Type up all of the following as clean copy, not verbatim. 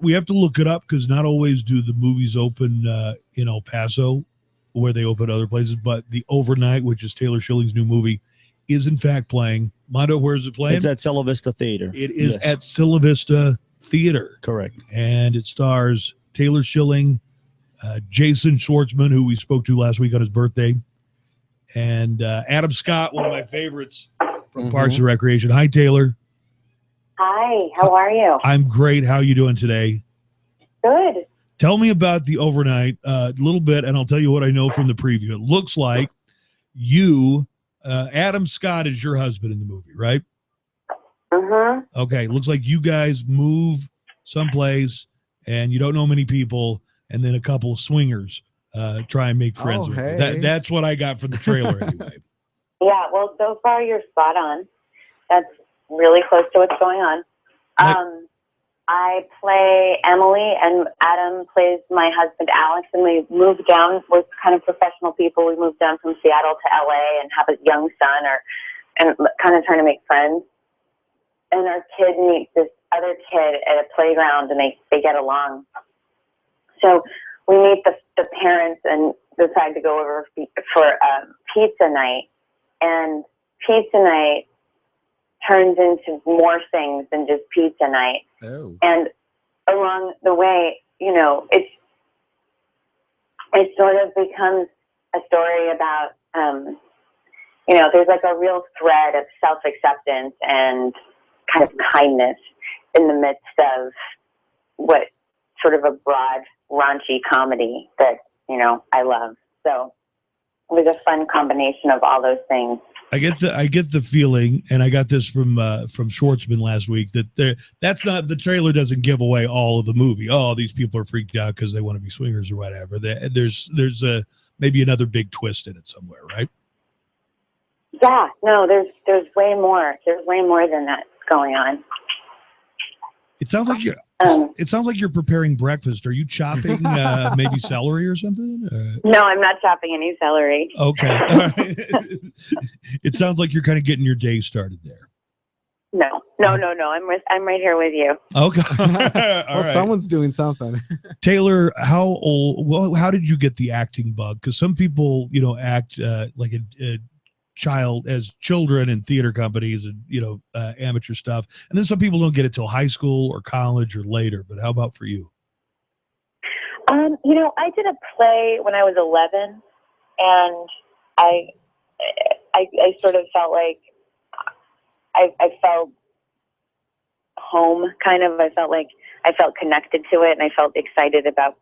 We have to look it up because not always do the movies open in El Paso, where they open other places. But the Overnight, which is Taylor Schilling's new movie, is in fact playing. Mondo, where is it playing? It's at Silla Vista Theater. It is at Silla Vista Theater. Correct. And it stars Taylor Schilling, Jason Schwartzman, who we spoke to last week on his birthday, and Adam Scott, one of my favorites from Parks and Recreation. Hi, Taylor. Hi, how are you? I'm great. How are you doing today? Good. Tell me about the Overnight a little bit, and I'll tell you what I know from the preview. It looks like you, Adam Scott is your husband in the movie, right? Okay, looks like you guys move someplace, and you don't know many people, and then a couple of swingers try and make friends with you. That's what I got from the trailer anyway. Yeah, well, so far you're spot on. That's really close to what's going on. I play Emily, and Adam plays my husband, Alex, and we moved down. We're kind of professional people. We moved down from Seattle to LA and have a young son, and kind of trying to make friends. And our kid meets this other kid at a playground, and they get along. So we meet the parents and decide to go over for pizza night. And pizza night turns into more things than just pizza night. Oh. And along the way, it sort of becomes a story about, there's like a real thread of self-acceptance and kind of kindness in the midst of what sort of a broad, raunchy comedy that, I love. So it was a fun combination of all those things. I get the feeling, and I got this from Schwartzman last week, that that's not, the trailer doesn't give away all of the movie. Oh, these people are freaked out because they want to be swingers or whatever. There's maybe another big twist in it somewhere, right? Yeah, no, there's way more. There's way more than that going on. It sounds like you're preparing breakfast. Are you chopping maybe celery or something? No, I'm not chopping any celery. Okay. All right. It sounds like you're kind of getting your day started there. No. I'm right here with you. Okay. Well, right. Someone's doing something. Taylor, how did you get the acting bug? Because some people, act like a child as children in theater companies and amateur stuff, and then some people don't get it till high school or college or later. But how about for you? I did a play when I was 11, and I sort of felt like I felt home, kind of. I felt like I felt connected to it, and I felt excited about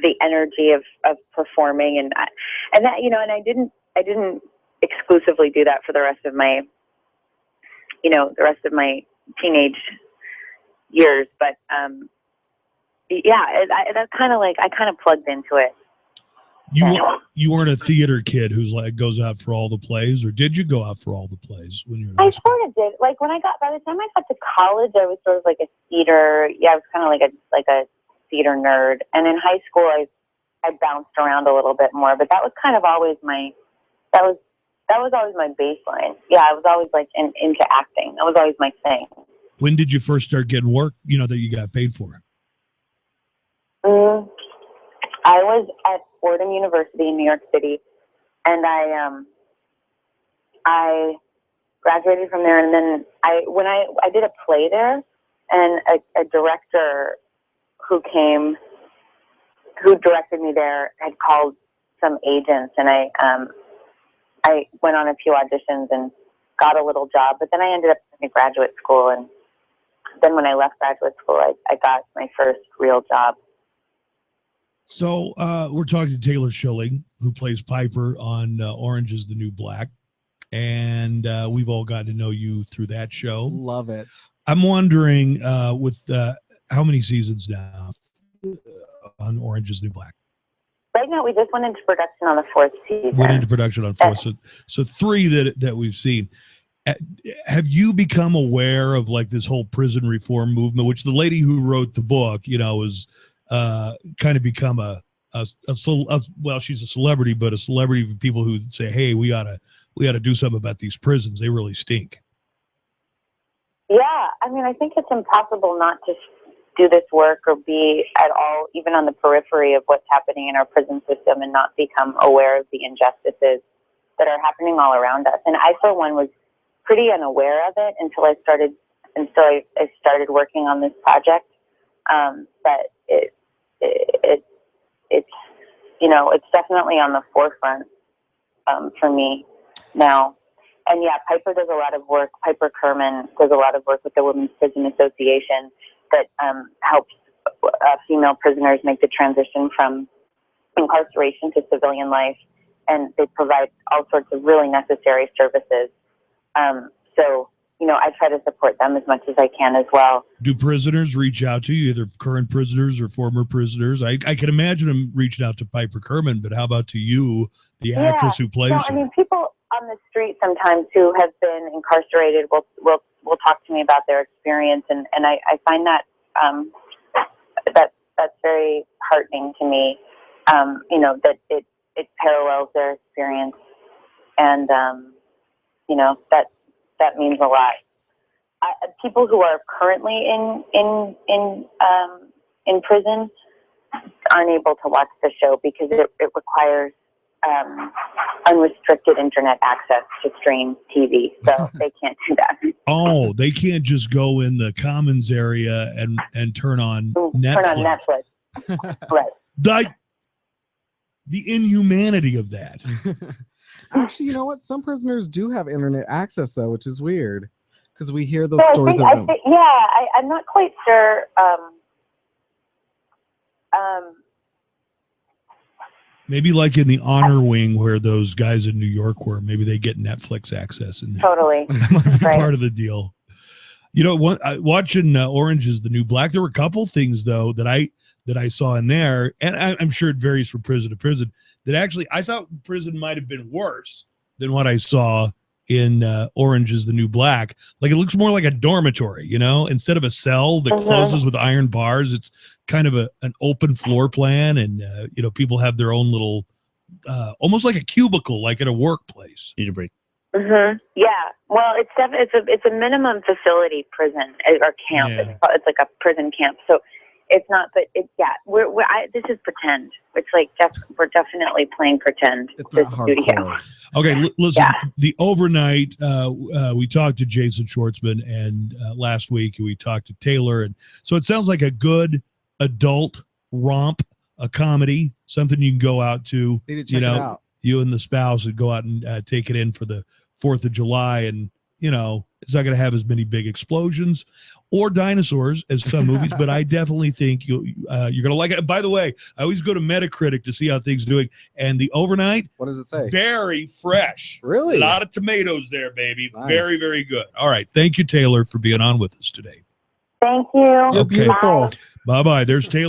the energy of performing, and that, and I didn't exclusively do that for the rest of my teenage years, but that's kind of like I kind of plugged into it. You weren't a theater kid who's like goes out for all the plays, or did you go out for all the plays when you were in high school? I sort of did. Like by the time I got to college, I was sort of like a theater. Yeah, I was kind of like a theater nerd. And in high school, I bounced around a little bit more, but that was kind of always that was always my baseline. Yeah, I was always like into acting. That was always my thing. When did you first start getting work, that you got paid for? I was at Fordham University in New York City, and I graduated from there. And then when I did a play there, and a director who directed me there had called some agents, and I went on a few auditions and got a little job, but then I ended up in graduate school. And then when I left graduate school, I got my first real job. So we're talking to Taylor Schilling, who plays Piper on Orange is the New Black. And we've all gotten to know you through that show. Love it. I'm wondering with how many seasons now on Orange is the New Black? Right now, we just went into production on the 4th season. Went into production on 4th. So 3 that we've seen. Have you become aware of like this whole prison reform movement, which the lady who wrote the book, was kind of become well, she's a celebrity, but a celebrity of people who say, hey, we ought to do something about these prisons. They really stink. Yeah. I mean, I think it's impossible not to do this work or be at all even on the periphery of what's happening in our prison system and not become aware of the injustices that are happening all around us. And I, for one, was pretty unaware of it until I started working on this project. But it's you know, it's definitely on the forefront for me now. And yeah, Piper does a lot of work. Piper Kerman does a lot of work with the Women's Prison Association that helps female prisoners make the transition from incarceration to civilian life. And they provide all sorts of really necessary services. So, you know, I try to support them as much as I can as well. Do prisoners reach out to you, either current prisoners or former prisoners? I can imagine them reaching out to Piper Kerman, but how about to you, the actress who plays her? I mean, people on the street sometimes who have been incarcerated will talk to me about their experience, and I find that that's very heartening to me. You know, that it parallels their experience, and you know, that means a lot. People who are currently in prison aren't able to watch the show because it requires unrestricted internet access to stream TV, so they can't do that. Oh, they can't just go in the commons area and turn on Netflix. Turn on Netflix, right? The inhumanity of that. Actually, you know what? Some prisoners do have internet access, though, which is weird because we hear those stories of them. I'm not quite sure. Maybe like in the honor wing where those guys in New York were, maybe they get Netflix access. And totally. That might be part of the deal. You know, watching Orange is the New Black, there were a couple things, though, that I saw in there, and I'm sure it varies from prison to prison, that actually I thought prison might have been worse than what I saw in Orange is the New Black. Like, it looks more like a dormitory, you know, instead of a cell that closes with iron bars, it's kind of an open floor plan, and you know, people have their own little almost like a cubicle, like at a workplace. Need a break. Yeah, well, it's a minimum facility prison or camp. Yeah. It's like a prison camp, so it's not. But this is pretend. It's like we're definitely playing pretend. It's not hardcore. Okay, listen. The overnight, we talked to Jason Schwartzman, and last week we talked to Taylor, and so it sounds like a good adult romp, a comedy, something you can go out to. Need to check it out. You and the spouse would go out and take it in for the 4th of July, and you know, it's not going to have as many big explosions or dinosaurs as some movies, but I definitely think you're going to like it. By the way, I always go to Metacritic to see how things are doing, and the overnight, what does it say? Very fresh. Really? A lot of tomatoes there, baby. Nice. Very, very good. All right. Thank you, Taylor, for being on with us today. Thank you. You're beautiful. Bye. Bye-bye. There's Taylor.